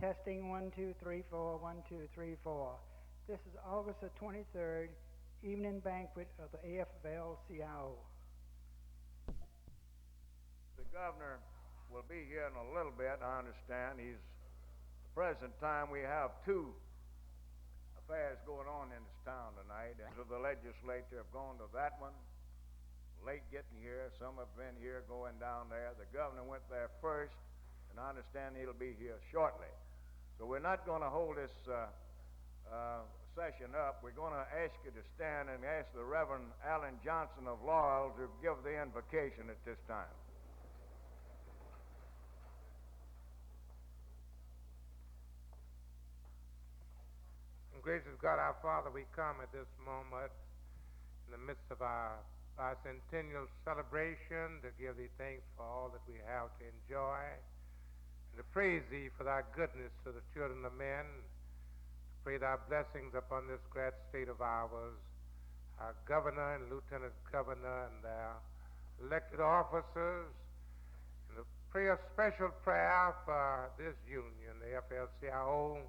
Testing 1, 2, 3, 4, 1, 2, 3, 4. This is August the 23rd, evening banquet of the AFL CIO. The governor will be here in a little bit, I understand. At the present time, we have two affairs going on in this town tonight. And the legislature have gone to that one, late getting here. Some have been here, going down there. The governor went there first, and I understand he'll be here shortly. So we're not going to hold this session up. We're going to ask you to stand and ask the Reverend Allen Johnson of Laurel to give the invocation at this time. Gracious God, our Father, we come at this moment in the midst of our bicentennial celebration to give thee thanks for all that we have to enjoy and to praise thee for thy goodness to the children of men, to pray thy blessings upon this great state of ours, our governor and lieutenant governor and their elected officers, and to pray a special prayer for this union, the AFL-CIO,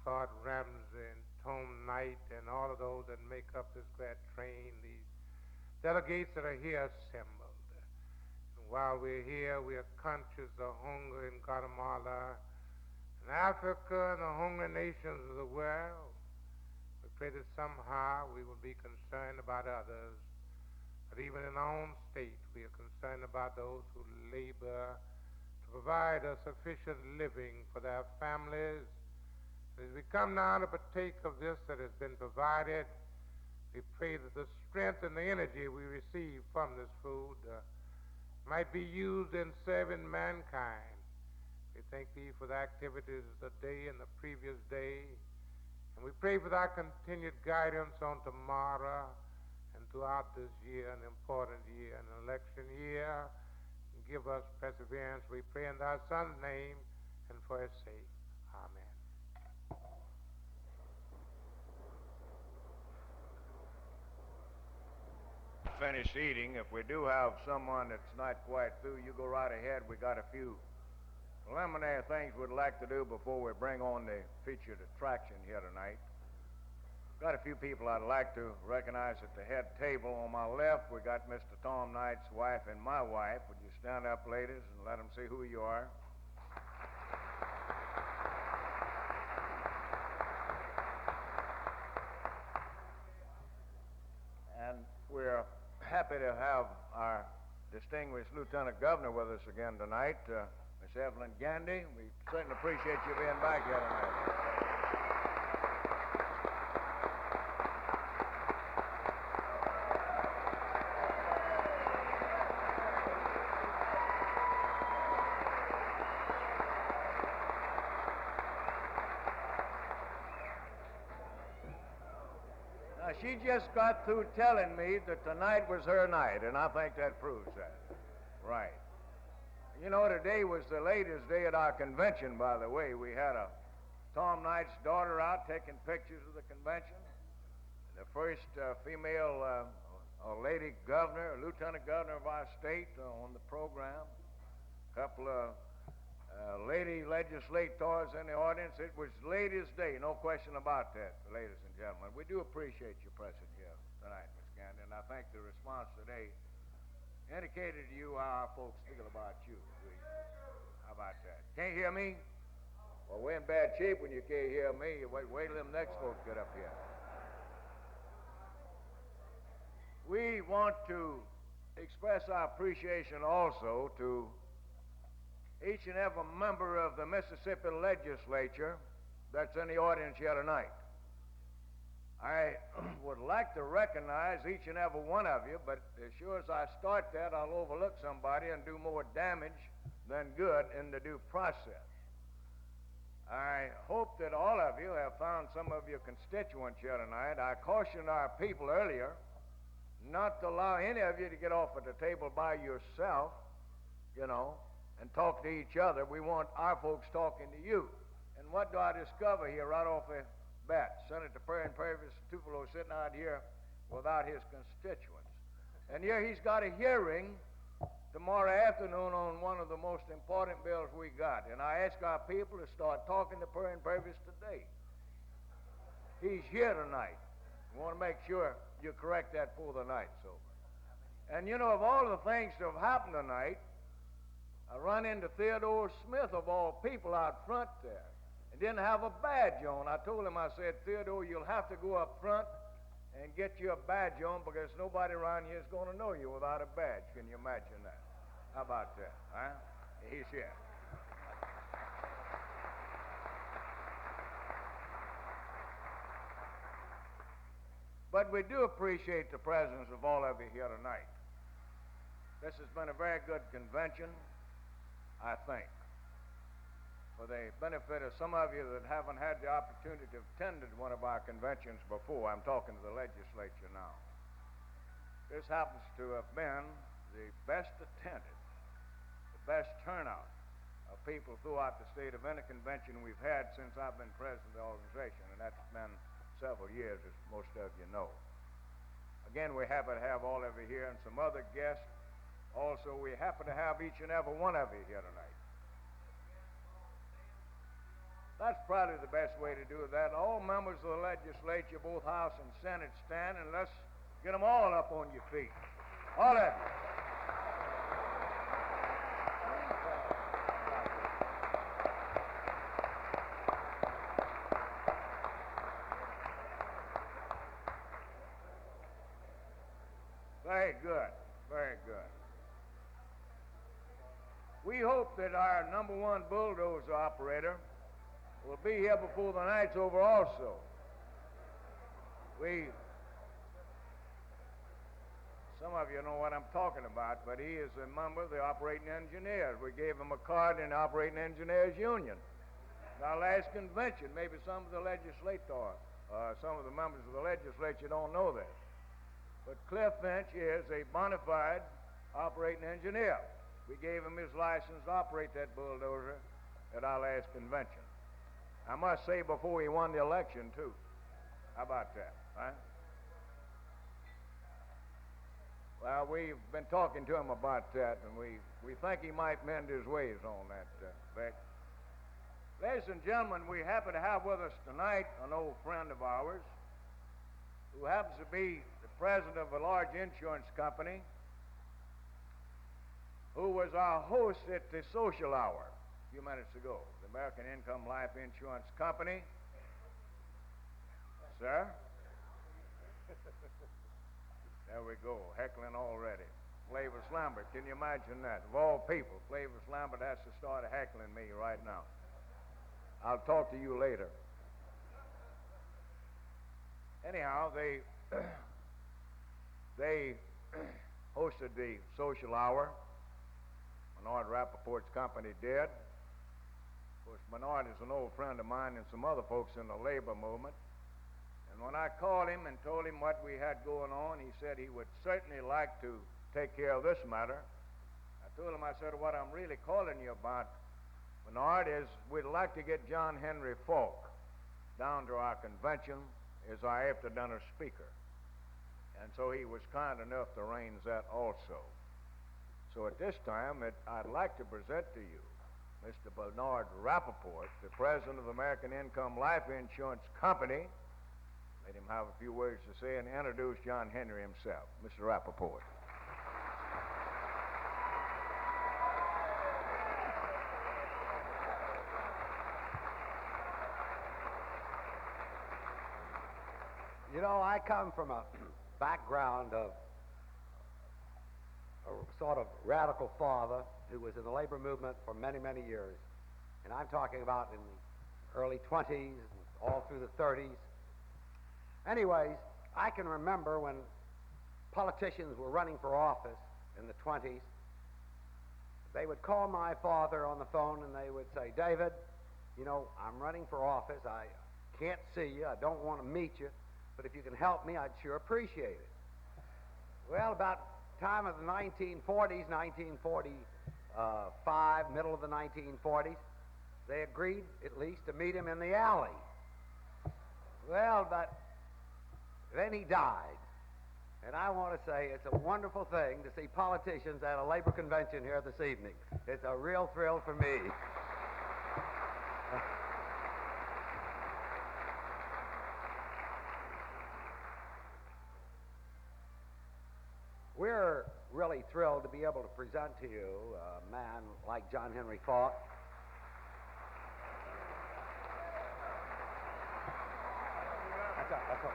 Claude Ramsey and Tom Knight and all of those that make up this great train, these delegates that are here assembled. And while we're here, we are conscious of hunger in Guatemala and Africa and the hungry nations of the world. We pray that somehow we will be concerned about others, but even in our own state, we are concerned about those who labor to provide a sufficient living for their families. As we come now to partake of this that has been provided, we pray that the strength and the energy we receive from this food might be used in serving mankind. We thank thee for the activities of the day and the previous day, and we pray for thy continued guidance on tomorrow and throughout this year, an important year, an election year, and give us perseverance. We pray in thy Son's name and for his sake. Amen. Finished eating. If we do have someone that's not quite through, you go right ahead. We got a few preliminary things we'd like to do before we bring on the featured attraction here tonight. Got a few people I'd like to recognize at the head table. On my left, we got Mr. Tom Knight's wife and my wife. Would you stand up, ladies, and let them see who you are? And we're happy to have our distinguished Lieutenant Governor with us again tonight, Miss Evelyn Gandy. We certainly appreciate you being back here tonight. Now, she just got through telling me that tonight was her night, and I think that proves that. Right. You know, today was the latest day at our convention, by the way. We had Tom Knight's daughter out taking pictures of the convention. The first female lady governor, lieutenant governor of our state on the program. A couple of lady legislators in the audience. It was ladies' day, no question about that, ladies and gentlemen. We do appreciate your presence here tonight, Miss Gandy, and I think the response today indicated to you how our folks feel about you. How about that? Can't hear me? Well, we're in bad shape when you can't hear me. Wait till them next folks get up here. We want to express our appreciation also to each and every member of the Mississippi legislature that's in the audience here tonight. I would like to recognize each and every one of you, but as sure as I start that, I'll overlook somebody and do more damage than good in the due process. I hope that all of you have found some of your constituents here tonight. I cautioned our people earlier not to allow any of you to get off at the table by yourself, and talk to each other. We want our folks talking to you. And what do I discover here right off the bat? Senator Perry and Purvis Tupelo sitting out here without his constituents. And here he's got a hearing tomorrow afternoon on one of the most important bills we got. And I ask our people to start talking to Perrin Purvis today. He's here tonight. We want to make sure you correct that for the night. So, and you know, of all the things that have happened tonight, I run into Theodore Smith, of all people, out front there, and didn't have a badge on. I told him, I said, Theodore, you'll have to go up front and get you a badge on because nobody around here is going to know you without a badge. Can you imagine that? How about that? Huh? He's here. But we do appreciate the presence of all of you here tonight. This has been a very good convention, I think. For the benefit of some of you that haven't had the opportunity to attend one of our conventions before, I'm talking to the legislature now. This happens to have been the best attended, the best turnout of people throughout the state of any convention we've had since I've been president of the organization, and that's been several years, as most of you know. Again, we're happy to have all of you here and some other guests. Also, we're happy to have each and every one of you here tonight. That's probably the best way to do that. All members of the legislature, both House and Senate, stand, and let's get them all up on your feet. All of you. Very good, very good. We hope that our number one bulldozer operator will be here before the night's over also. Some of you know what I'm talking about, but he is a member of the operating engineers. We gave him a card in the operating engineers union. Our last convention, maybe some of the legislators, some of the members of the legislature don't know this, but Cliff Finch is a bona fide operating engineer. We gave him his license to operate that bulldozer at our last convention. I must say before he won the election, too. How about that, huh? Well, we've been talking to him about that, and we think he might mend his ways on that, Beck. Ladies and gentlemen, we happen to have with us tonight an old friend of ours who happens to be the president of a large insurance company, who was our host at the social hour a few minutes ago, the American Income Life Insurance Company. Sir? There we go, heckling already. Flavis Lambert, can you imagine that? Of all people, Flavis Lambert has to start heckling me right now. I'll talk to you later. Anyhow, they hosted the social hour. Bernard Rappaport's company did. Of course, Bernard is an old friend of mine and some other folks in the labor movement. And when I called him and told him what we had going on, he said he would certainly like to take care of this matter. I told him, I said, what I'm really calling you about, Bernard, is we'd like to get John Henry Falk down to our convention as our after-dinner speaker. And so he was kind enough to arrange that also. So at this time, I'd like to present to you Mr. Bernard Rappaport, the president of the American Income Life Insurance Company. Let him have a few words to say and introduce John Henry himself. Mr. Rappaport. You know, I come from a background of a sort of radical father who was in the labor movement for many, many years. And I'm talking about in the early 20s, all through the 30s. Anyways, I can remember when politicians were running for office in the 20s, they would call my father on the phone and they would say, David, you know, I'm running for office. I can't see you. I don't want to meet you. But if you can help me, I'd sure appreciate it. Well, about time of the 1940s, 1945, middle of the 1940s, they agreed at least to meet him in the alley. Well, but then he died. And I want to say it's a wonderful thing to see politicians at a labor convention here this evening. It's a real thrill for me. We're really thrilled to be able to present to you a man like John Henry Faulk. That's all.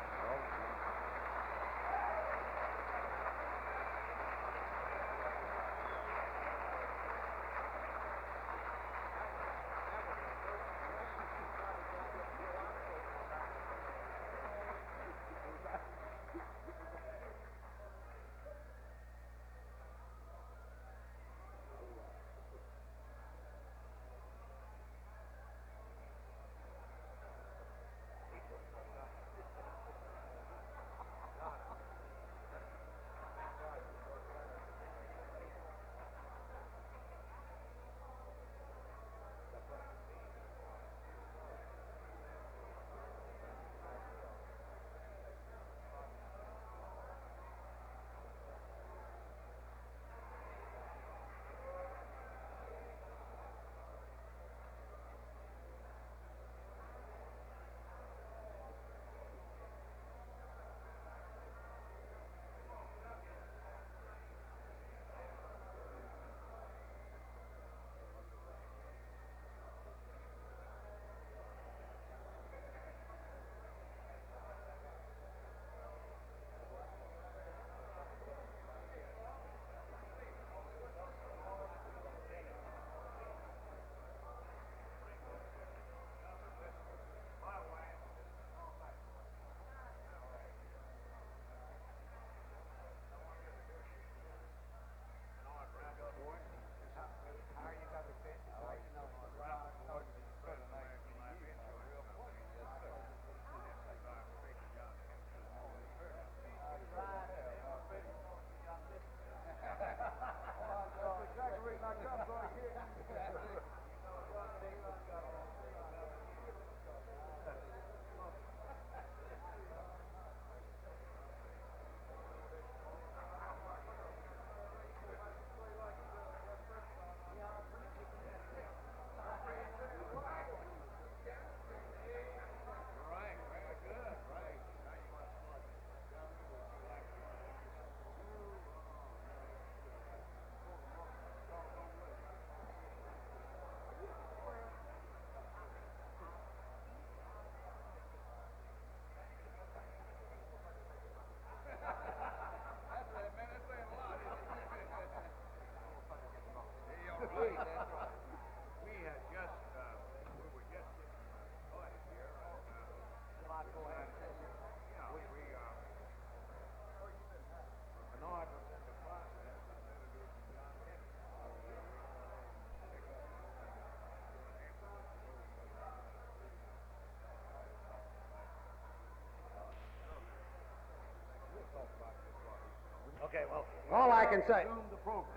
Okay, well, all I can say.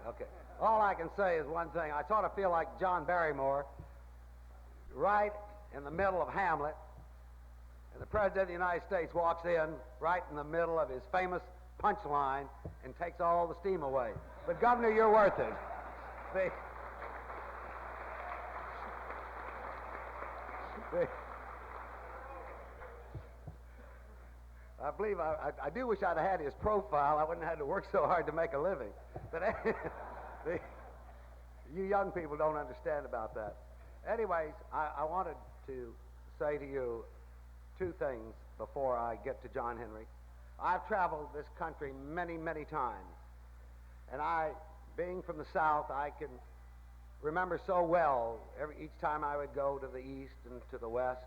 Okay, all I can say is one thing. I sort of feel like John Barrymore, right in the middle of Hamlet, and the President of the United States walks in right in the middle of his famous punchline and takes all the steam away. But Governor, you're worth it. I believe I do wish I'd had his profile. I wouldn't have had to work so hard to make a living. But you young people don't understand about that. Anyways, I wanted to say to you two things before I get to John Henry. I've traveled this country many, many times. And being from the South, I can remember so well each time I would go to the East and to the West.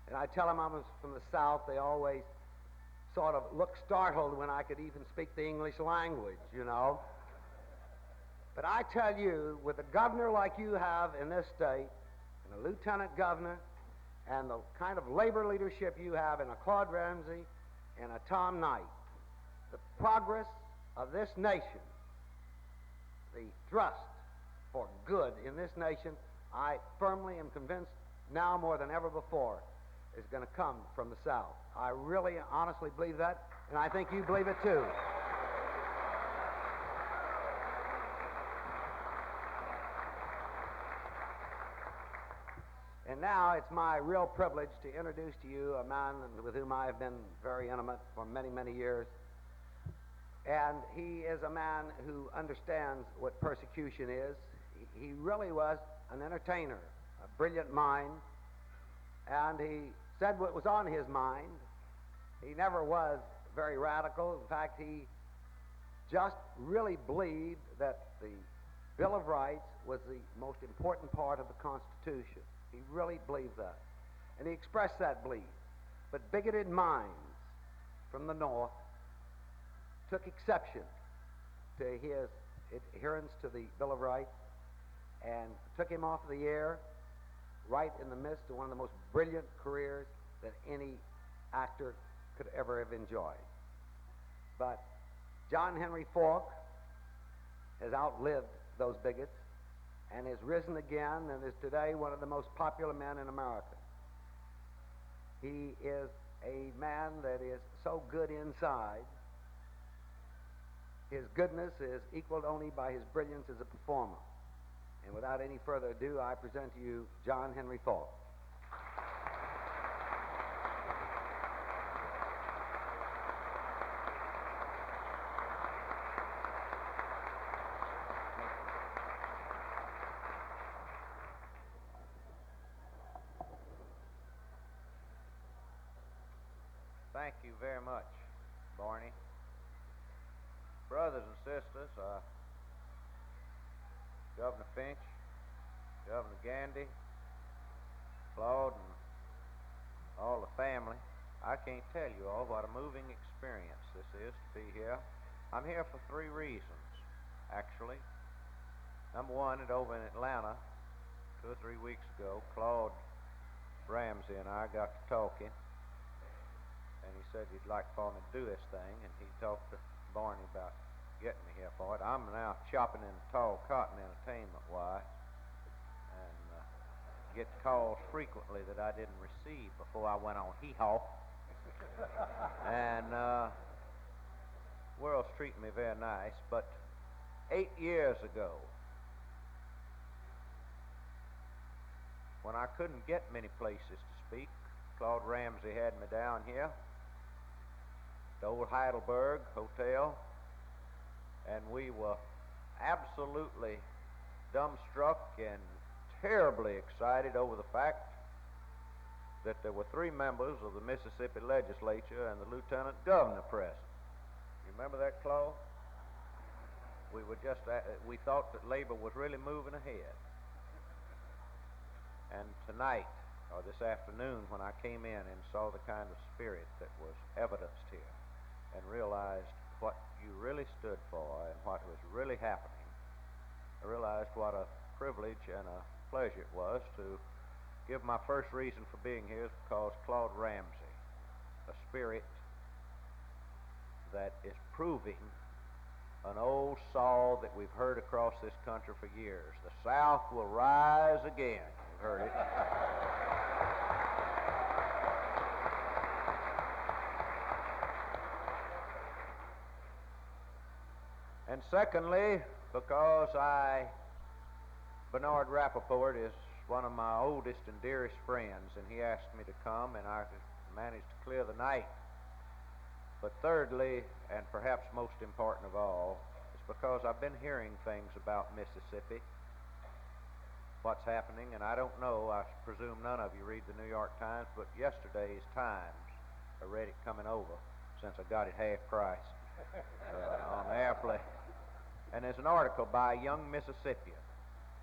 And I tell them I was from the South, they always sort of looked startled when I could even speak the English language, you know. But I tell you, with a governor like you have in this state, and a lieutenant governor, and the kind of labor leadership you have in a Claude Ramsey and a Tom Knight, the progress of this nation, the thrust for good in this nation, I firmly am convinced now more than ever before, is going to come from the South. I really honestly believe that, and I think you believe it too. And now it's my real privilege to introduce to you a man with whom I have been very intimate for many, many years. And he is a man who understands what persecution is. He really was an entertainer, a brilliant mind, and he said what was on his mind. He never was very radical. In fact, he just really believed that the Bill of Rights was the most important part of the Constitution. He really believed that. And he expressed that belief. But bigoted minds from the North took exception to his adherence to the Bill of Rights and took him off the air right in the midst of one of the most brilliant careers that any actor could ever have enjoyed. But John Henry Falk has outlived those bigots and has risen again and is today one of the most popular men in America. He is a man that is so good inside. His goodness is equaled only by his brilliance as a performer. And without any further ado, I present to you John Henry Falk. Thank you very much, Barney. Brothers and sisters, Governor Finch, Governor Gandy, Claude, and all the family, I can't tell you all what a moving experience this is to be here. I'm here for 3 reasons, actually. Number one, over in Atlanta, 2 or 3 weeks ago, Claude Ramsey and I got to talking, and he said he'd like for me to do this thing, and he talked to Barney about getting me here for it. I'm now chopping in tall cotton entertainment-wise, and get calls frequently that I didn't receive before I went on hee-haw. And world's treating me very nice, but 8 years ago, when I couldn't get many places to speak, Claude Ramsey had me down here, the old Heidelberg Hotel, and we were absolutely dumbstruck and terribly excited over the fact that there were 3 members of the Mississippi legislature and the lieutenant governor present. You remember that, Claude? We were just, we thought that labor was really moving ahead. And tonight, or this afternoon, when I came in and saw the kind of spirit that was evidenced here, and realized what you really stood for and what was really happening, I realized what a privilege and a pleasure it was to give my first reason for being here is because Claude Ramsey, a spirit that is proving an old saw that we've heard across this country for years. The South will rise again. You've heard it. And secondly, because Bernard Rappaport is one of my oldest and dearest friends, and he asked me to come, and I managed to clear the night. But thirdly, and perhaps most important of all, is because I've been hearing things about Mississippi, what's happening, and I don't know, I presume none of you read the New York Times, but yesterday's Times, I read it coming over, since I got it half price on the airplane. And there's an article by a young Mississippian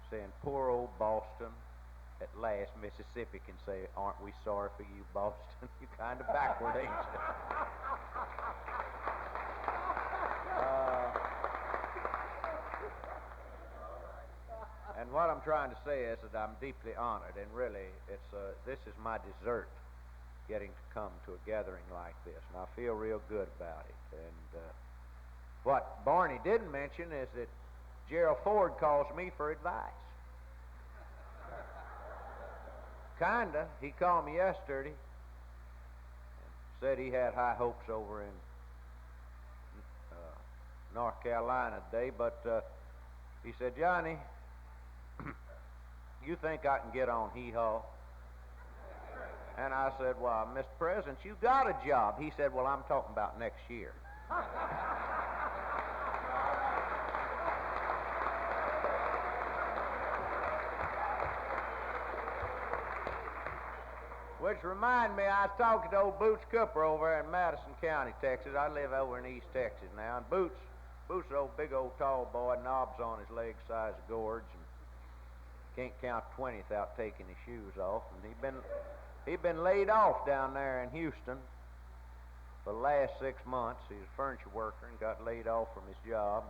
saying, poor old Boston, at last Mississippi can say, aren't we sorry for you, Boston? You kind of backward, ain't you? And what I'm trying to say is that I'm deeply honored, and really, this is my dessert, getting to come to a gathering like this, and I feel real good about it. And what Barney didn't mention is that Gerald Ford calls me for advice. Kinda. He called me yesterday and said he had high hopes over in North Carolina today, but he said, Johnny, you think I can get on hee-haw? And I said, well, Mr. President, you got a job. He said, well, I'm talking about next year. Which remind me, I was talking to old Boots Cooper over in Madison County, Texas. I live over in East Texas now. And Boots is an big old tall boy, knobs on his legs size of gourds, and can't count 20 without taking his shoes off. And he'd been laid off down there in Houston for the last 6 months. He was a furniture worker and got laid off from his job.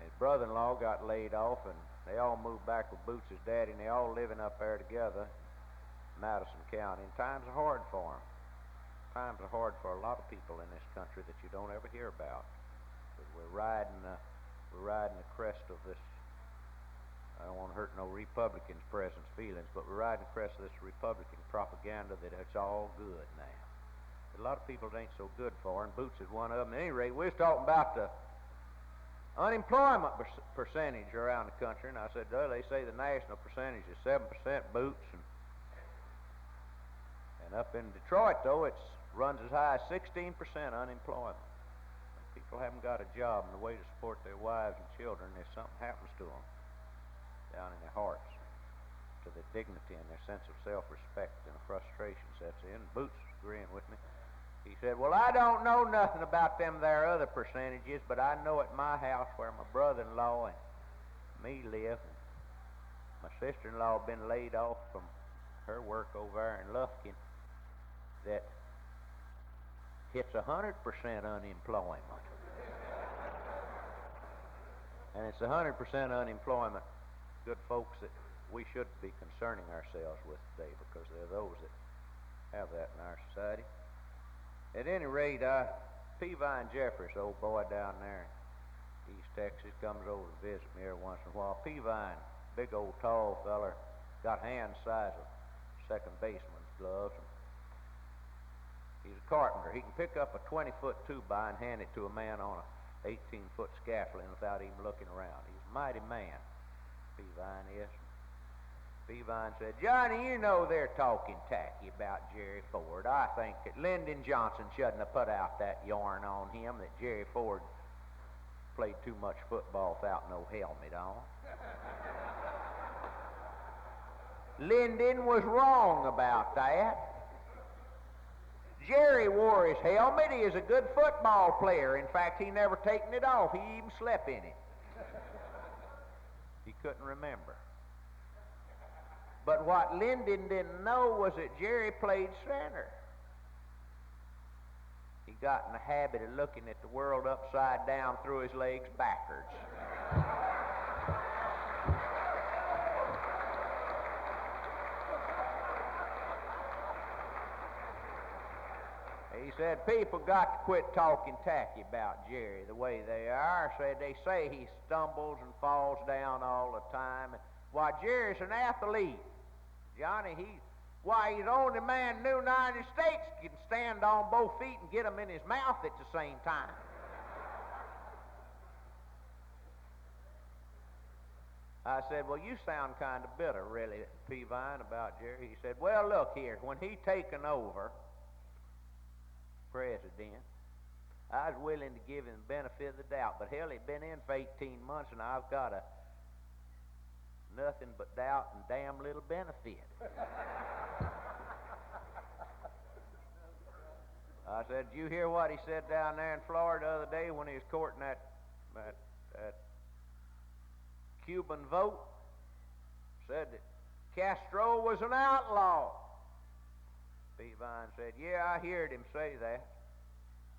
His brother-in-law got laid off, and they all moved back with Boots' daddy, and they all living up there together. Madison County, and times are hard for them. Times are hard for a lot of people in this country that you don't ever hear about. But we're riding the crest of this. I don't want to hurt no Republicans' presence feelings, but we're riding the crest of this Republican propaganda that it's all good now. But a lot of people it ain't so good for, and Boots is one of them. At any rate, we was talking about the unemployment percentage around the country, and I said, well, they say the national percentage is 7%, Boots, and up in Detroit, though, it runs as high as 16% unemployment. People haven't got a job, and the way to support their wives and children, if something happens to them down in their hearts, to their dignity and their sense of self-respect, and a frustration sets in. Boots was agreeing with me. He said, well, I don't know nothing about them there other percentages, but I know at my house where my brother-in-law and me live, and my sister-in-law been laid off from her work over there in Lufkin, that hits 100% unemployment. And it's 100% unemployment, good folks, that we should be concerning ourselves with today, because there are those that have that in our society. At any rate, Peavine Jeffers, old boy down there in East Texas, comes over to visit me every once in a while. Peavine, big old tall feller, got hands size of second baseman's gloves. He's a carpenter. He can pick up a 20-foot 2-by and hand it to a man on a 18-foot scaffolding without even looking around. He's a mighty man, Peavine is. Peavine said, Johnny, you know they're talking tacky about Jerry Ford. I think that Lyndon Johnson shouldn't have put out that yarn on him that Jerry Ford played too much football without no helmet on. Lyndon was wrong about that. Jerry wore his helmet. He is a good football player. In fact, he never taken it off. He even slept in it. He couldn't remember. But what Lyndon didn't know was that Jerry played center. He got in the habit of looking at the world upside down through his legs backwards. He said, people got to quit talking tacky about Jerry the way they are. Said they say he stumbles and falls down all the time. Why, Jerry's an athlete. Johnny, he's the only man in the United States can stand on both feet and get them in his mouth at the same time. I said, well, you sound kind of bitter, really, Peavine, about Jerry. He said, well, look here, when he taken over president, I was willing to give him the benefit of the doubt, but hell, he'd been in for 18 months, and I've got nothing but doubt and damn little benefit. I said, did you hear what he said down there in Florida the other day when he was courting that Cuban vote? Said that Castro was an outlaw. Peavine said, yeah, I heard him say that.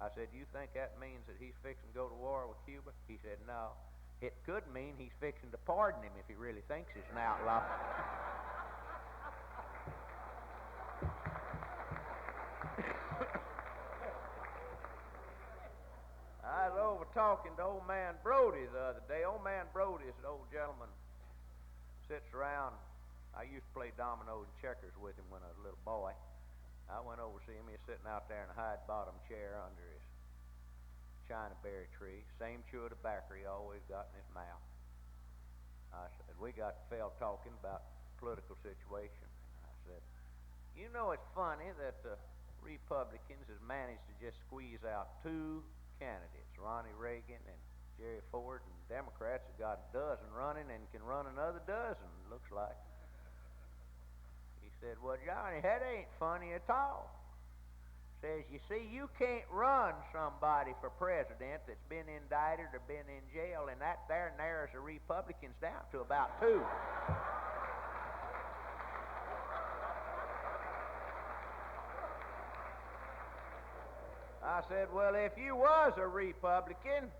I said, you think that means that he's fixing to go to war with Cuba? He said, no. It could mean he's fixing to pardon him if he really thinks he's an outlaw. I was over talking to old man Brody the other day. Old man Brody is an old gentleman, sits around. I used to play dominoes and checkers with him when I was a little boy. I went over to see him. He was sitting out there in a hide-bottom chair under his China berry tree. Same chew of tobacco he always got in his mouth. I said, we fell talking about political situation. I said, You know it's funny that the Republicans has managed to just squeeze out two candidates, Ronnie Reagan and Jerry Ford, and Democrats have got a dozen running and can run another dozen, looks like. He said, well, Johnny, that ain't funny at all. Says, you see, you can't run somebody for president that's been indicted or been in jail, and that there narrows the Republicans down to about two. I said, well, if you was a Republican,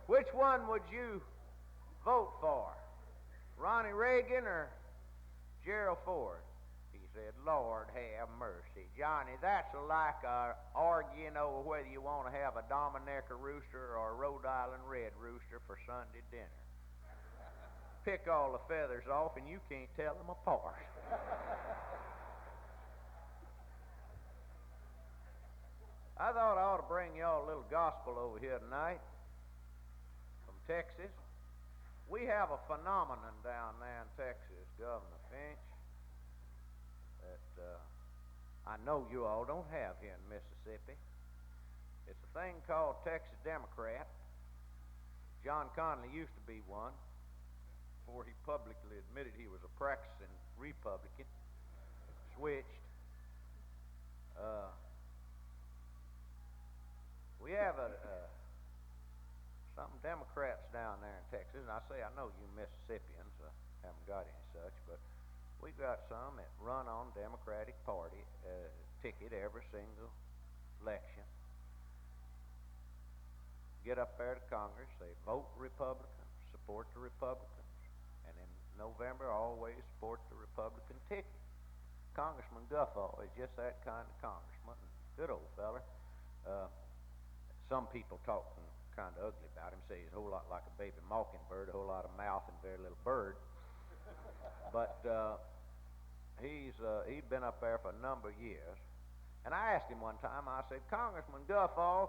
which one would you vote for? Ronnie Reagan or Gerald Ford? He said, Lord have mercy. Johnny, that's like arguing over whether you want to have a Dominica rooster or a Rhode Island red rooster for Sunday dinner. Pick all the feathers off and you can't tell them apart. I thought I ought to bring y'all a little gospel over here tonight from Texas. We have a phenomenon down there in Texas, Governor Finch, that I know you all don't have here in Mississippi. It's a thing called Texas Democrat. John Connally used to be one before he publicly admitted he was a practicing Republican. Switched. We have some Democrats down there in Texas, and I say I know you Mississippians haven't got any such, but we've got some that run on Democratic Party ticket every single election. Get up there to Congress, they vote Republican, support the Republicans, and in November always support the Republican ticket. Congressman Guffaw is just that kind of congressman, good old feller. Some people talk kind of ugly about him, say he's a whole lot like a baby mockingbird, a whole lot of mouth and very little bird. But he'd been up there for a number of years. And I asked him one time, I said, Congressman Guffaw,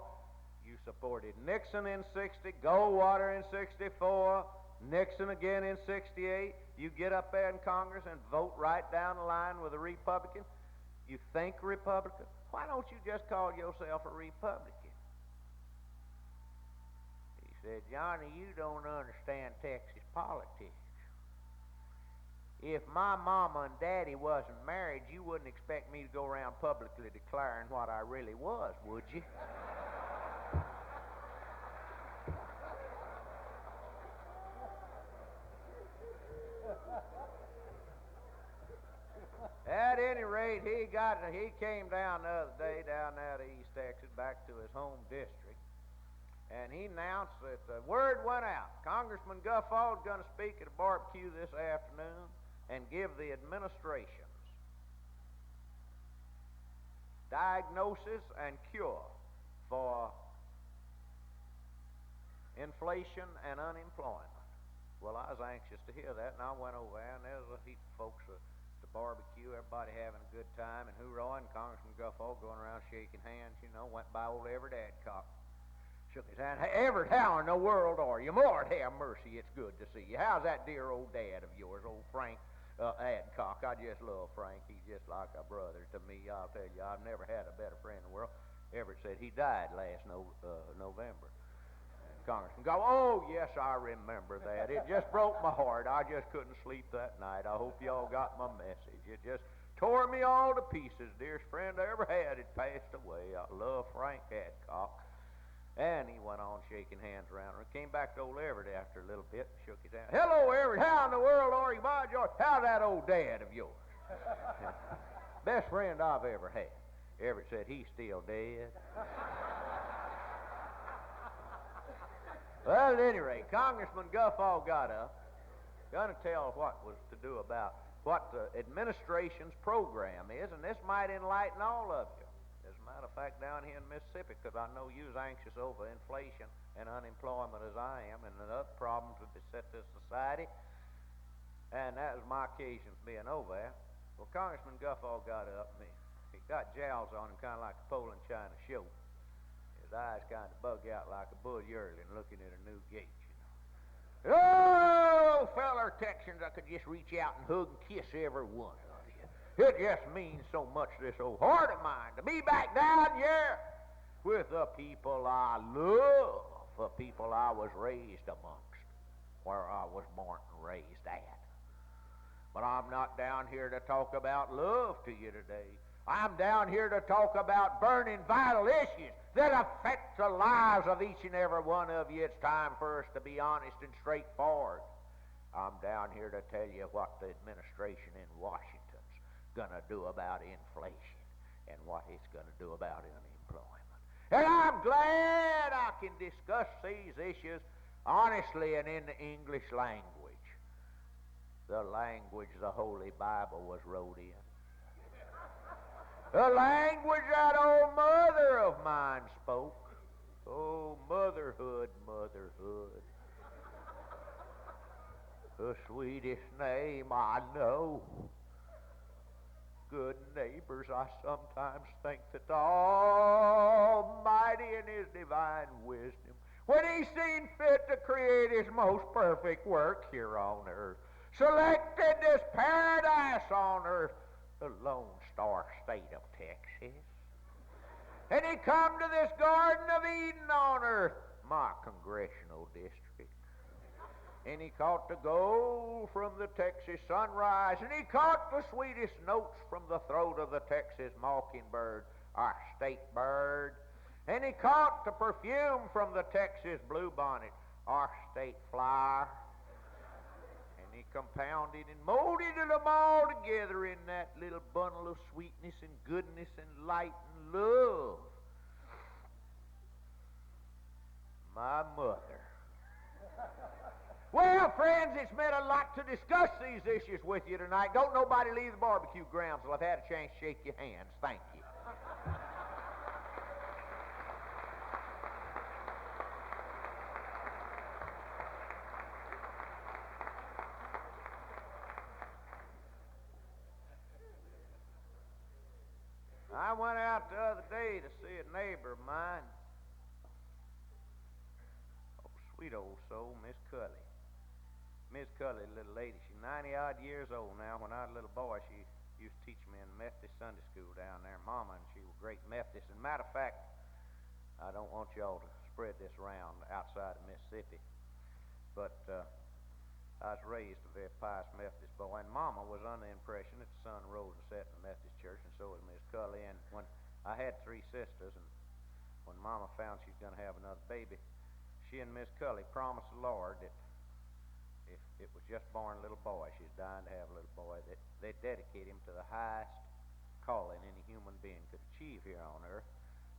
you supported Nixon in 60, Goldwater in 64, Nixon again in 68. You get up there in Congress and vote right down the line with a Republican. You think Republican? Why don't you just call yourself a Republican? Said, Johnny, you don't understand Texas politics. If my mama and daddy wasn't married, you wouldn't expect me to go around publicly declaring what I really was, would you? At any rate, he came down the other day down there to East Texas, back to his home district. And he announced that the word went out. Congressman Guffaw is going to speak at a barbecue this afternoon and give the administration's diagnosis and cure for inflation and unemployment. Well, I was anxious to hear that, and I went over there, and there was a heap of folks at the barbecue, everybody having a good time, and hoorah, and Congressman Guffaw going around shaking hands, went by old Everett Adcock. Shook his hand. Hey, Everett, how in the world are you? Lord have mercy, it's good to see you. How's that dear old dad of yours, old Frank Adcock? I just love Frank. He's just like a brother to me. I'll tell you, I've never had a better friend in the world. Everett said he died last November. And Congressman go, oh, yes, I remember that. It just broke my heart. I just couldn't sleep that night. I hope y'all got my message. It just tore me all to pieces. Dearest friend I ever had had passed away. I love Frank Adcock. And he went on shaking hands around her. Came back to old Everett after a little bit, shook his hand. Hello, Everett. How in the world are you, by George? How's that old dad of yours? Best friend I've ever had. Everett said, he's still dead. Well, at any rate, Congressman Guffaw got up, going to tell what was to do about what the administration's program is, and this might enlighten all of you. As a matter of fact, down here in Mississippi, because I know you're as anxious over inflation and unemployment as I am, and the other problems that beset this society, and that was my occasion for being over there. Well, Congressman Guffaw got up, and he got jowls on him, kind of like a Poland China show. His eyes kind of bug out like a bull yearling looking at a new gate, Oh, feller Texans, I could just reach out and hug and kiss every one of you. It just means so much to this old heart of mine to be back down here with the people I love, the people I was raised amongst, where I was born and raised at. But I'm not down here to talk about love to you today. I'm down here to talk about burning vital issues that affect the lives of each and every one of you. It's time for us to be honest and straightforward. I'm down here to tell you what the administration in Washington's going to do about inflation and what it's going to do about unemployment. And I'm glad I can discuss these issues honestly and in the English language, the language the Holy Bible was wrote in. The language that old mother of mine spoke. Oh, motherhood, motherhood. The sweetest name I know. Good neighbors, I sometimes think that the Almighty in His divine wisdom, when He seen fit to create His most perfect work here on earth, selected this paradise on earth, the Lone Star State of Texas. And He come to this Garden of Eden on earth, my congressional district. And He caught the gold from the Texas sunrise, and He caught the sweetest notes from the throat of the Texas mockingbird, our state bird. And He caught the perfume from the Texas bluebonnet, our state flower. And He compounded and molded them all together in that little bundle of sweetness and goodness and light and love. My mother. Well, friends, it's meant a lot to discuss these issues with you tonight. Don't nobody leave the barbecue grounds till I've had a chance to shake your hands. Thank you. I went out the other day to see a neighbor of mine. Oh, sweet old soul, Miss Cully. Miss Cully, little lady, she's 90-odd years old now. When I was a little boy, she used to teach me in Methodist Sunday school down there. Mama, and she was a great Methodist. And matter of fact, I don't want y'all to spread this around outside of Mississippi, but I was raised a very pious Methodist boy, and Mama was under the impression that the sun rose and set in the Methodist church, and so was Miss Cully. And when I had 3 sisters, and when Mama found she was going to have another baby, she and Miss Cully promised the Lord that if it was just born a little boy, she's dying to have a little boy, that they'd dedicate him to the highest calling any human being could achieve here on earth,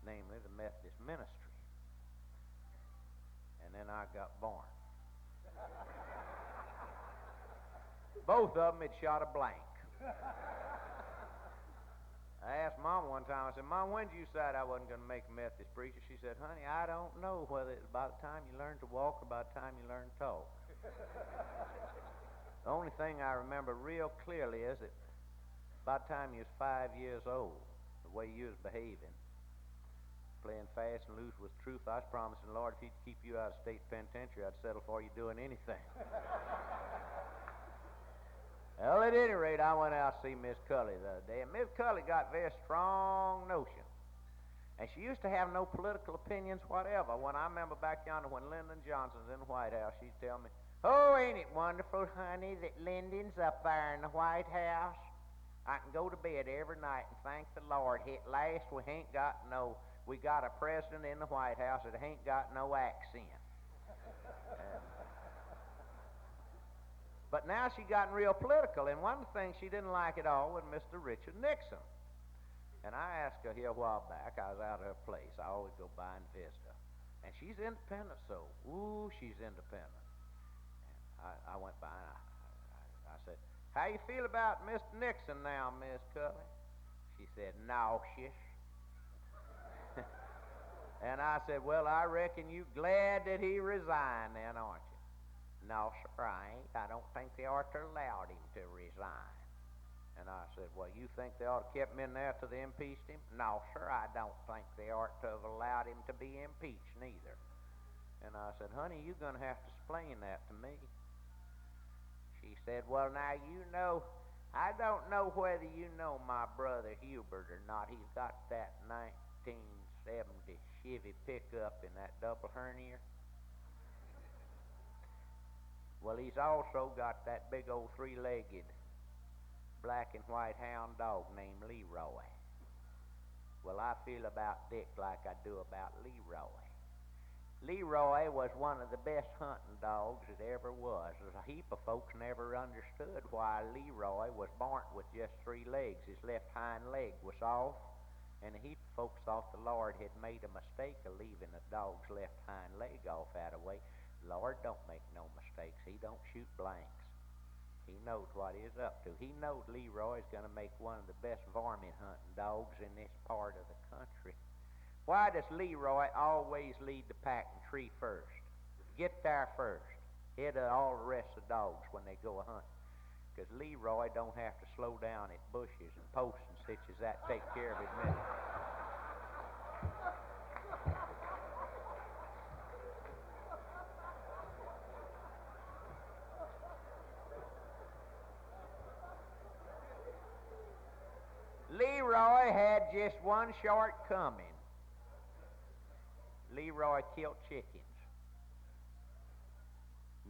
namely the Methodist ministry. And then I got born. Both of them had shot a blank. I asked Mom one time, I said, Mom, when did you decide I wasn't going to make a Methodist preacher? She said, honey, I don't know whether it's by the time you learn to walk or by the time you learn to talk. The only thing I remember real clearly is that by the time you was 5 years old, the way you was behaving, playing fast and loose with truth, I was promising the Lord if He'd keep you out of state penitentiary, I'd settle for you doing anything. Well, at any rate, I went out to see Miss Cully the other day, and Miss Cully got very strong notions. And she used to have no political opinions whatever. When I remember back yonder when Lyndon Johnson's in the White House, she'd tell me, oh, ain't it wonderful, honey, that Lyndon's up there in the White House? I can go to bed every night and thank the Lord. At last we got a president in the White House that ain't got no accent. But now she gotten real political, and one of the things she didn't like at all was Mr. Richard Nixon. And I asked her here a while back, I was out at her place, I always go by and visit her. And she's independent, so, she's independent. And I went by and I said, how you feel about Mr. Nixon now, Miss Cully? She said, nauseous. And I said, well, I reckon you glad that he resigned then, aren't you? No, sir, I ain't. I don't think they ought to allowed him to resign. And I said, well, you think they ought to kept him in there till they impeached him? No, sir, I don't think they ought to have allowed him to be impeached neither. And I said, honey, you're going to have to explain that to me. She said, well, now, you know, I don't know whether you know my brother Hubert or not. He's got that 1970 Chevy pickup in that double hernia. Well, he's also got that big old three-legged black and white hound dog named Leroy. Well, I feel about Dick like I do about Leroy. Leroy was one of the best hunting dogs that ever was. There's a heap of folks never understood why Leroy was born with just 3 legs. His left hind leg was off, and a heap of folks thought the Lord had made a mistake of leaving a dog's left hind leg off that way. The Lord don't make no mistakes. He don't shoot blanks. He knows what he's up to. He knows Leroy's going to make one of the best varmint hunting dogs in this part of the country. Why does Leroy always lead the pack and tree first? Get there first, ahead of all the rest of the dogs when they go hunting. Because Leroy don't have to slow down at bushes and posts and such as that, take care of his minute. Leroy had just one shortcoming. Leroy killed chickens.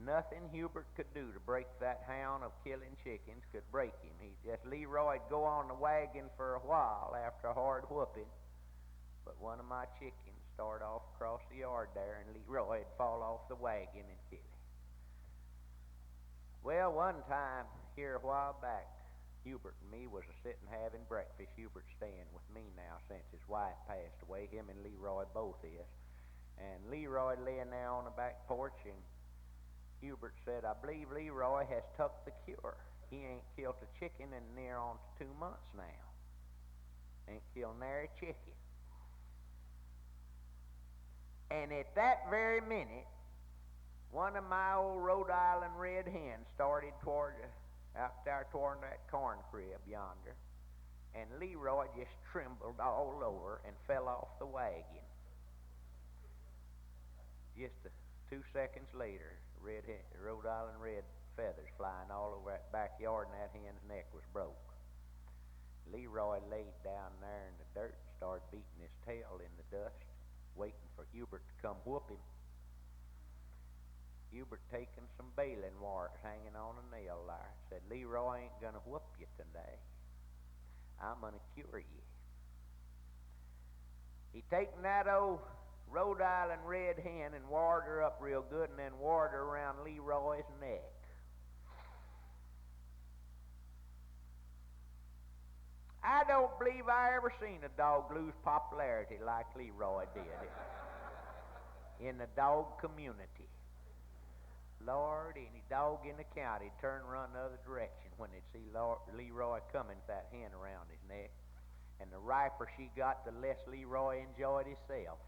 Nothing Hubert could do to break that hound of killing chickens could break him. Leroy'd go on the wagon for a while after a hard whooping, but one of my chickens started off across the yard there, and Leroy'd fall off the wagon and kill him. Well, one time here a while back, Hubert and me was a-sitting having breakfast. Hubert's staying with me now since his wife passed away. Him and Leroy both is. And Leroy laying there on the back porch, and Hubert said, I believe Leroy has took the cure. He ain't killed a chicken in near on to 2 months now. Ain't killed nary chicken. And at that very minute, one of my old Rhode Island red hens started out there toward that corn crib yonder, and Leroy just trembled all over and fell off the wagon. Just 2 seconds later, Rhode Island red feathers flying all over that backyard, and that hen's neck was broke. Leroy laid down there in the dirt and started beating his tail in the dust, waiting for Hubert to come whoop him. Hubert taking some baling wire hanging on a nail there, said, Leroy ain't going to whoop you today. I'm going to cure you. He taken that old Rhode Island red hen and wired her up real good, and then wired her around Leroy's neck. I don't believe I ever seen a dog lose popularity like Leroy did in the dog community. Lord, any dog in the county turn and run the other direction when they'd see Leroy coming with that hen around his neck. And the riper she got, the less Leroy enjoyed himself.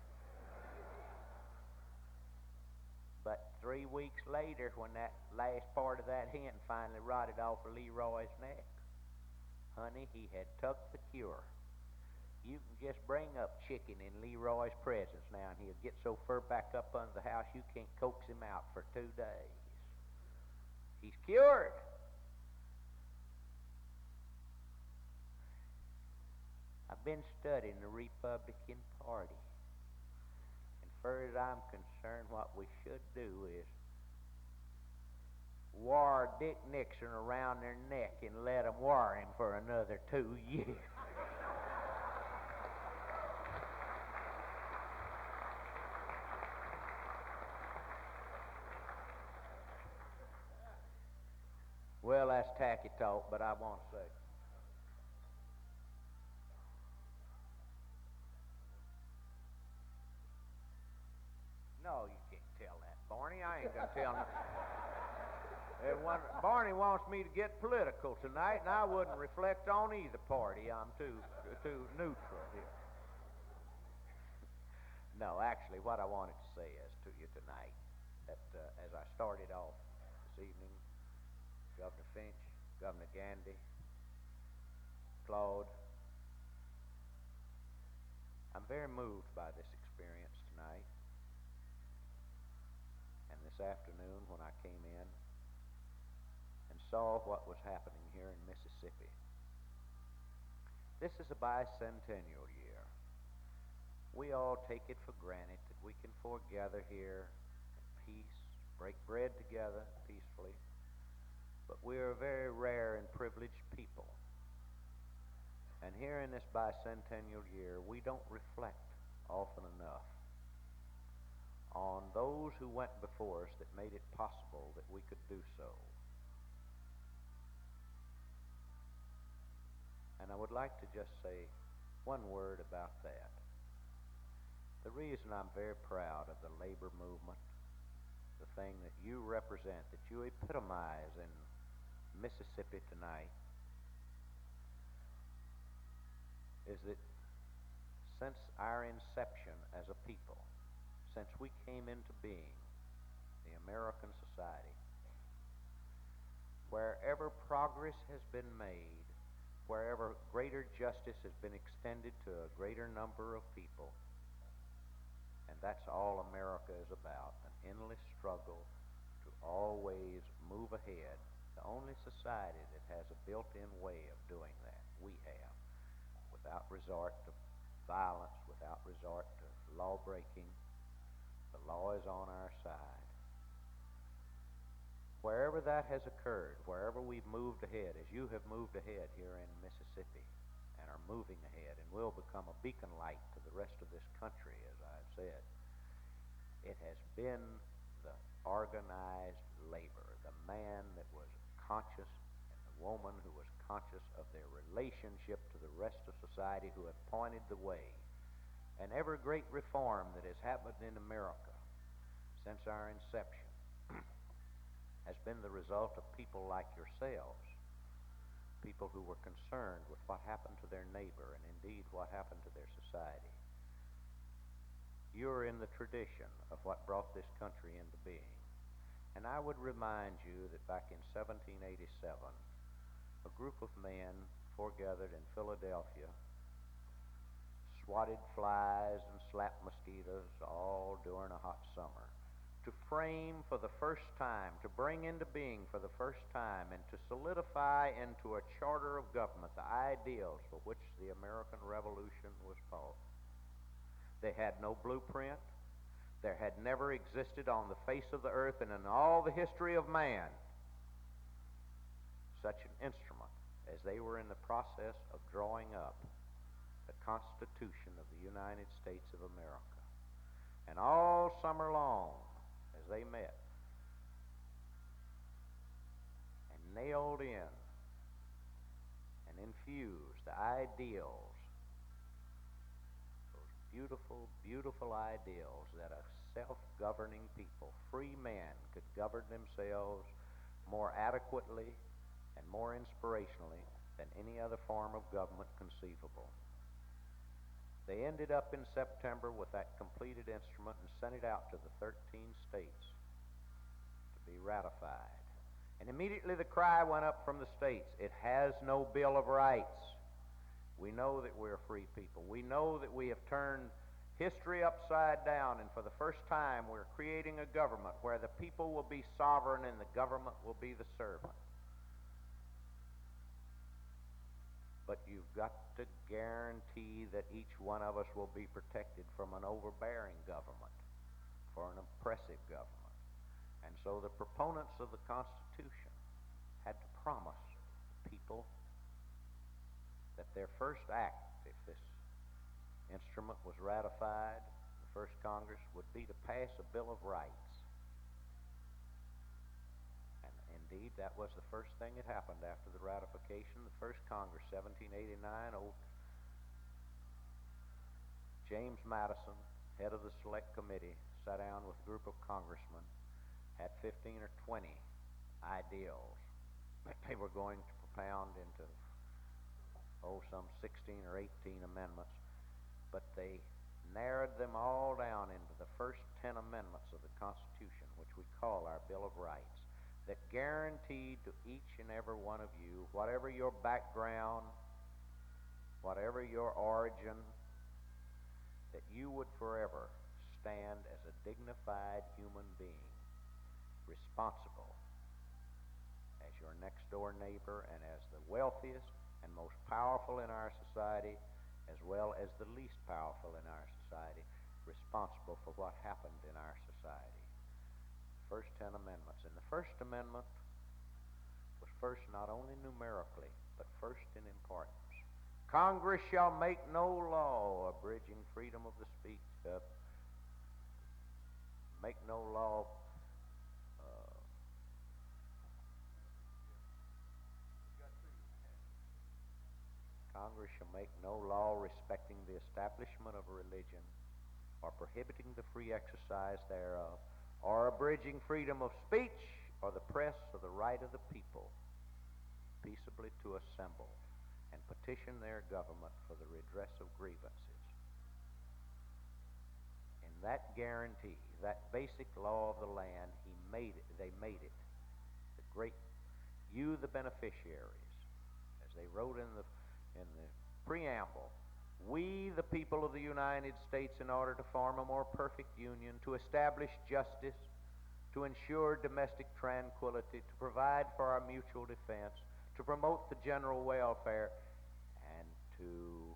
But 3 weeks later, when that last part of that hen finally rotted off of Leroy's neck, honey, he had took the cure. You can just bring up chicken in Leroy's presence now, and he'll get so far back up under the house you can't coax him out for 2 days. He's cured. I've been studying the Republican Party. And far as I'm concerned, what we should do is wire Dick Nixon around their neck and let them wire him for another 2 years. Well, that's tacky talk, but I want to say. No, you can't tell that, Barney. I ain't going to tell nothing. Barney wants me to get political tonight, and I wouldn't reflect on either party. I'm too neutral here. No, actually, what I wanted to say is to you tonight, that as I started off this evening, Governor Finch, Governor Gandy, Claude, I'm very moved by this experience tonight. And this afternoon when I came in and saw what was happening here in Mississippi. This is a bicentennial year. We all take it for granted that we can foregather here in peace, break bread together peacefully, but we are a very rare and privileged people. And here in this bicentennial year, we don't reflect often enough on those who went before us that made it possible that we could do so. And I would like to just say one word about that. The reason I'm very proud of the labor movement, the thing that you represent, that you epitomize in Mississippi tonight, is that since our inception as a people, since we came into being, the American society, wherever progress has been made, wherever greater justice has been extended to a greater number of people, and that's all America is about, an endless struggle to always move ahead. The only society that has a built-in way of doing that, we have, without resort to violence, without resort to law-breaking. The law is on our side. Wherever that has occurred, wherever we've moved ahead, as you have moved ahead here in Mississippi and are moving ahead and will become a beacon light to the rest of this country, as I've said, it has been the organized labor, the man that was conscious and the woman who was conscious of their relationship to the rest of society, who have pointed the way. And every great reform that has happened in America since our inception has been the result of people like yourselves, people who were concerned with what happened to their neighbor and indeed what happened to their society. You're in the tradition of what brought this country into being. And I would remind you that back in 1787, a group of men foregathered in Philadelphia swatted flies and slapped mosquitoes all during a hot summer to frame for the first time, to bring into being for the first time, and to solidify into a charter of government the ideals for which the American Revolution was fought. They had no blueprint. There had never existed on the face of the earth and in all the history of man such an instrument as they were in the process of drawing up the Constitution of the United States of America. And all summer long, as they met and nailed in and infused the ideals, those beautiful, beautiful ideals that a self-governing people, free men, could govern themselves more adequately and more inspirationally than any other form of government conceivable. They ended up in September with that completed instrument and sent it out to the 13 states to be ratified. And immediately the cry went up from the states, it has no Bill of Rights. We know that we're free people. We know that we have turned history upside down, and for the first time we're creating a government where the people will be sovereign and the government will be the servant. But you've got to guarantee that each one of us will be protected from an overbearing government, for an oppressive government. And so the proponents of the Constitution had to promise people that their first act, if this instrument was ratified, the first Congress, would be to pass a Bill of Rights. Indeed, that was the first thing that happened after the ratification. The first Congress, 1789, old James Madison, head of the Select Committee, sat down with a group of congressmen, had 15 or 20 ideals that they were going to propound into, some 16 or 18 amendments, but they narrowed them all down into the first 10 amendments of the Constitution, which we call our Bill of Rights, that guaranteed to each and every one of you, whatever your background, whatever your origin, that you would forever stand as a dignified human being, responsible as your next door neighbor and as the wealthiest and most powerful in our society, as well as the least powerful in our society, responsible for what happened in our society. First 10 amendments. And the First Amendment was first not only numerically, but first in importance. Congress shall make no law abridging freedom of the speech, make no law Congress shall make no law respecting the establishment of a religion or prohibiting the free exercise thereof or abridging freedom of speech or the press or the right of the people peaceably to assemble and petition their government for the redress of grievances. In that guarantee, that basic law of the land, they made it. The great, you the beneficiaries, as they wrote in the preamble, we the people of the United States, in order to form a more perfect union, to establish justice, to ensure domestic tranquility, to provide for our mutual defense, to promote the general welfare, and to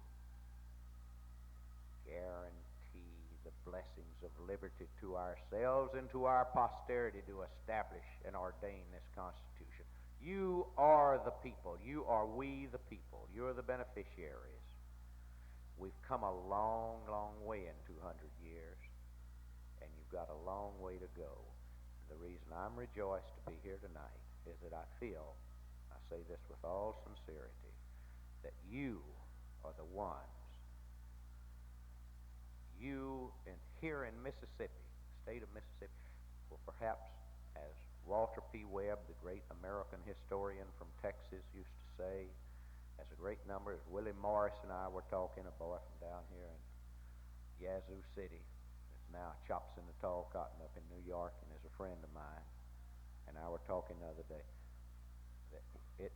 guarantee the blessings of liberty to ourselves and to our posterity, to establish and ordain this Constitution. You are the people. You are we the people. You're the beneficiaries. We've come a long, long way in 200 years, and you've got a long way to go. The reason I'm rejoiced to be here tonight is that I feel, I say this with all sincerity, that you are the ones, here in Mississippi, state of Mississippi, will perhaps, as Walter P. Webb, the great American historian from Texas, used to say, as a great number, as Willie Morris and I were talking, a boy from down here in Yazoo City, that's now chops in the tall cotton up in New York and is a friend of mine, and I were talking the other day, that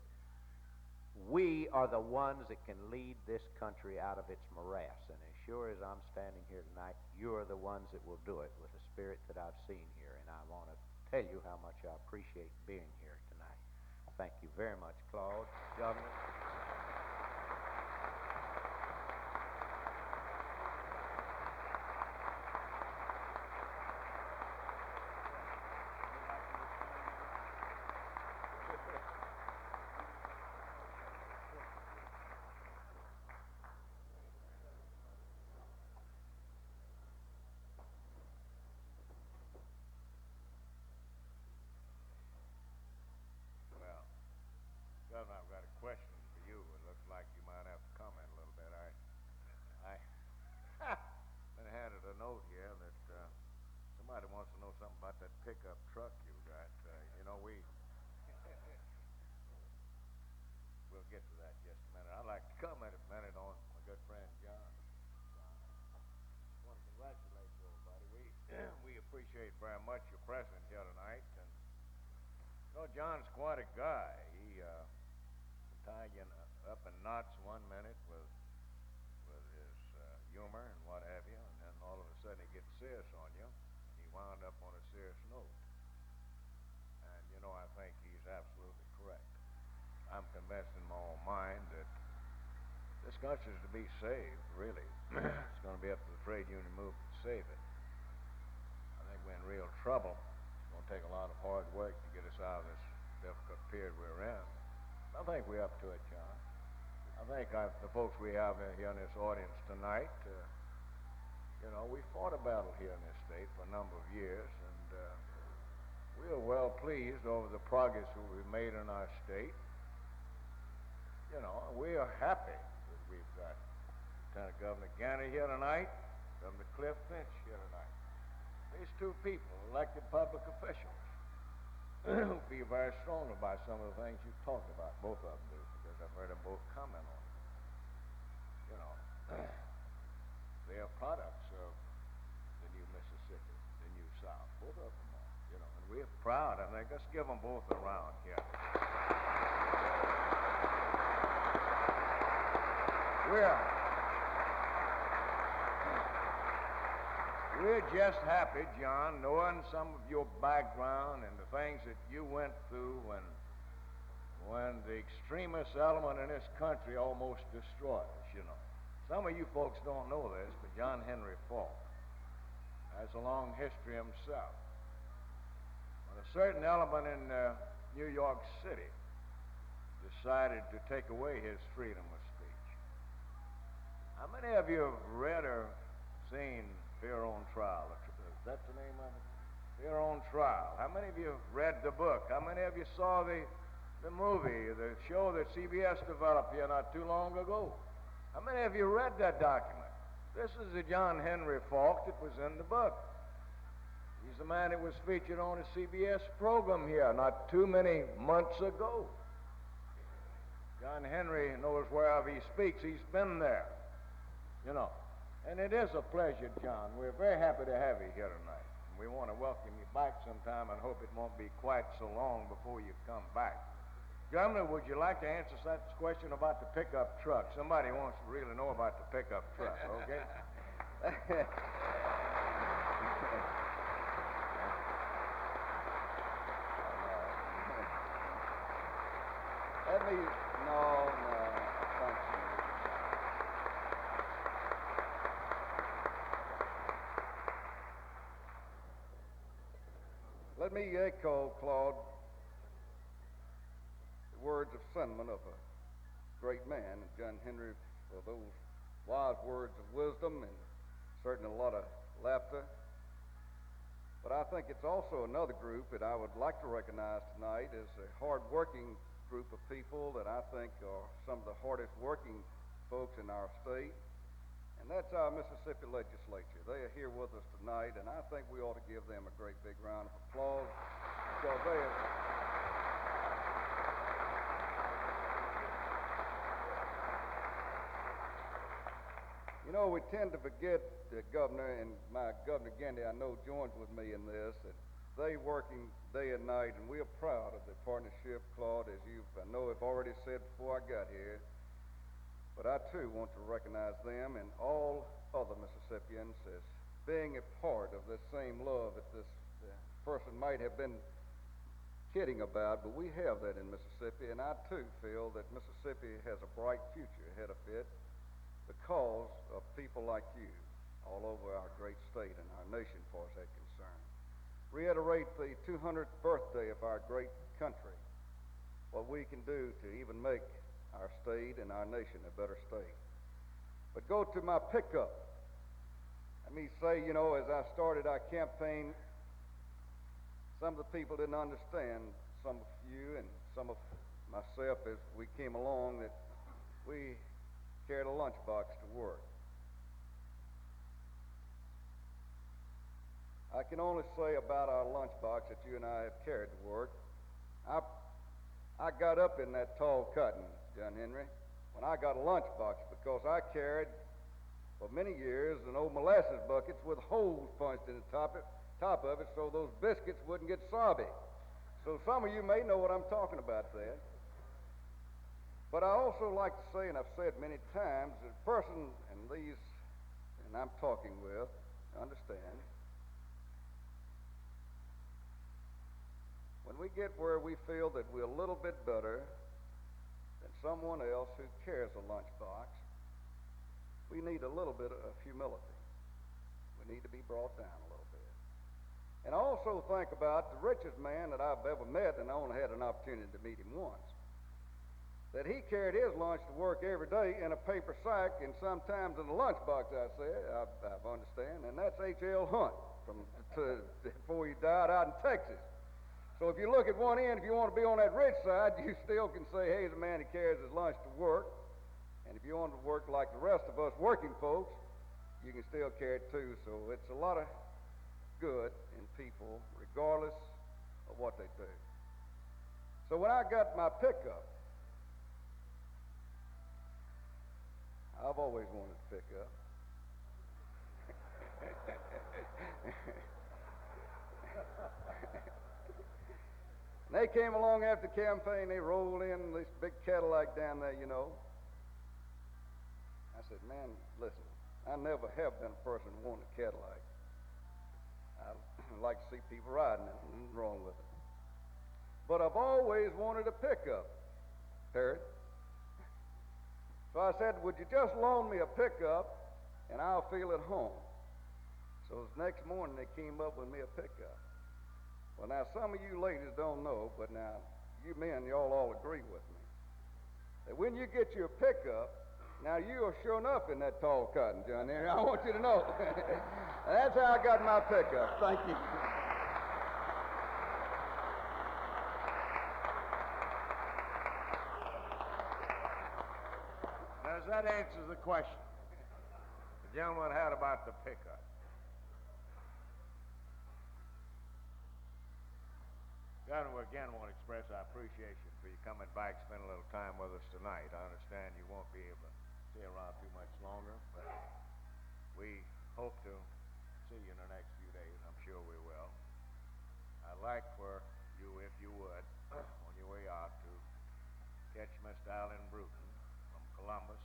we are the ones that can lead this country out of its morass, and as sure as I'm standing here tonight, you're the ones that will do it with the spirit that I've seen here, and I want to tell you how much I appreciate being here tonight. Thank you very much, Claude, Governor. Governor, I've got a question for you. It looks like you might have to comment a little bit. I been handed a note here that somebody wants to know something about that pickup truck you got. We'll get to that in just a minute. I'd like to comment a minute on my good friend John. I want to congratulate you, everybody. We appreciate very much your presence here tonight. And John's quite a guy. He tie you up in knots one minute with his humor and what have you, and then all of a sudden he gets serious on you, and he wound up on a serious note. And I think he's absolutely correct. I'm convinced in my own mind that this country is to be saved, really. It's going to be up to the trade union movement to save it. I think we're in real trouble. It's going to take a lot of hard work to get us out of this difficult period we're in. I think we're up to it, John. I think the folks we have here in this audience tonight, we fought a battle here in this state for a number of years, and we are well pleased over the progress that we've made in our state. We are happy that we've got Lieutenant Governor Gander here tonight, Governor Cliff Finch here tonight. These two people, elected public officials, who feel very strongly about some of the things you've talked about, both of them do, because I've heard them both comment on it. They are products of the new Mississippi, the new South. Both of them are, and we're proud. I think let's give them both a round here. We're just happy, John, knowing some of your background and the things that you went through when when the extremist element in this country almost destroyed us, you know. Some of you folks don't know this, but John Henry Falk has a long history himself. When a certain element in New York City decided to take away his freedom of speech. How many of you have read or seen Fear on Trial? Is that the name of it? Fear on Trial. How many of you have read the book? How many of you saw the movie, the show that CBS developed here not too long ago? How many of you read that document? This is the John Henry Falk that was in the book. He's the man that was featured on a CBS program here not too many months ago. John Henry knows wherever he speaks, he's been there, you know. And it is a pleasure, John. We're very happy to have you here tonight. We want to welcome you back sometime and hope it won't be quite so long before you come back. Governor, would you like to answer that question about the pickup truck? Somebody wants to really know about the pickup truck, okay? Thank you. Let me echo, Claude, the words of sentiment of a great man, John Henry, for those wise words of wisdom and certainly a lot of laughter. But I think it's also another group that I would like to recognize tonight as a hard-working group of people that I think are some of the hardest working folks in our state, and that's our Mississippi legislature. They are here with us tonight, and I think we ought to give them a great big round of applause because they are... You know, we tend to forget the governor, and my Governor Gandy, I know, joins with me in this, that they working day and night, and we are proud of the partnership, Claude, as you, I know, have already said before I got here. But I, too, want to recognize them and all other Mississippians as being a part of this same love that this person might have been kidding about, but we have that in Mississippi, and I, too, feel that Mississippi has a bright future ahead of it because of people like you all over our great state and our nation, as far as that's concerned. Reiterate the 200th birthday of our great country, what we can do to even make our state and our nation a better state. But go to my pickup. Let me say, you know, as I started our campaign, some of the people didn't understand, some of you and some of myself as we came along, that we carried a lunchbox to work. I can only say about our lunchbox that you and I have carried to work. I got up in that tall cotton, John Henry, when I got a lunchbox because I carried for many years an old molasses buckets with holes punched in the top of it so those biscuits wouldn't get soggy. So some of you may know what I'm talking about there. But I also like to say, and I've said many times, that a person and I'm talking with, understand, when we get where we feel that we're a little bit better than someone else who carries a lunchbox, we need a little bit of humility. We need to be brought down a little bit. And I also think about the richest man that I've ever met, and I only had an opportunity to meet him once, that he carried his lunch to work every day in a paper sack and sometimes in a lunchbox, I understand, and that's H.L. Hunt before he died out in Texas. So if you look at one end, if you want to be on that rich side, you still can say, hey, he's a man who carries his lunch to work. And if you want to work like the rest of us working folks, you can still carry it too. So it's a lot of good in people, regardless of what they do. So when I got my pickup, I've always wanted to pick up. And they came along after the campaign, they rolled in this big Cadillac down there, you know. I said, man, listen, I never have been a person who wanted a Cadillac. I like to see people riding it, nothing wrong with it. But I've always wanted a pickup. Terry. So I said, would you just loan me a pickup and I'll feel at home? So the next morning they came up with me a pickup. Well, now some of you ladies don't know, but now you men, y'all all agree with me, that when you get your pickup, now you are sure enough in that tall cotton, Johnny. I want you to know. That's how I got my pickup. Thank you. Now, that answers the question the gentleman had about the pickup. Gentlemen, again, want to express our appreciation for you coming back, spend a little time with us tonight. I understand you won't be able to stay around too much longer, but we hope to see you in the next few days. I'm sure we will. I'd like for you, if you would, on your way out, to catch Mr. Alan Bruton from Columbus.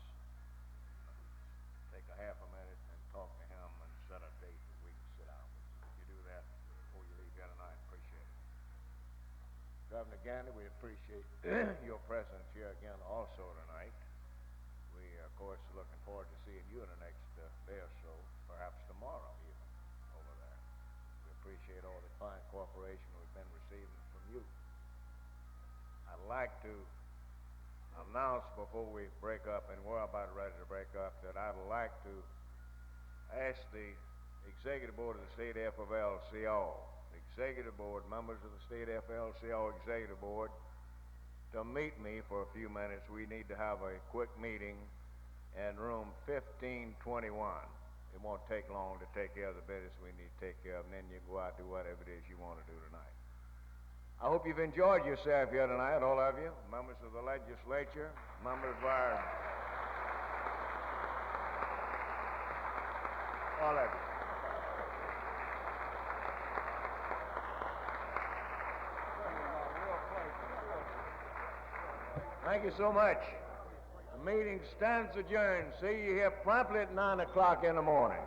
Take a half a minute and talk to him and set a date that we can sit down with you. If you do that before you leave here tonight, appreciate it. Governor Gandy, we appreciate your presence here again also tonight. We, of course, are looking forward to seeing you in the next day or so, perhaps tomorrow even, over there. We appreciate all the fine cooperation we've been receiving from you. I'd like to announce before we break up, and we're about ready to break up, that I'd like to ask the Executive Board of the State AFL-CIO, Executive Board, members of the State AFL-CIO Executive Board, to meet me for a few minutes. We need to have a quick meeting in room 1521. It won't take long to take care of the business we need to take care of, and then you can go out and do whatever it is you want to do tonight. I hope you've enjoyed yourself here tonight, all of you, members of the legislature, members of our... all of you. Thank you so much. The meeting stands adjourned. See you here promptly at 9 o'clock in the morning.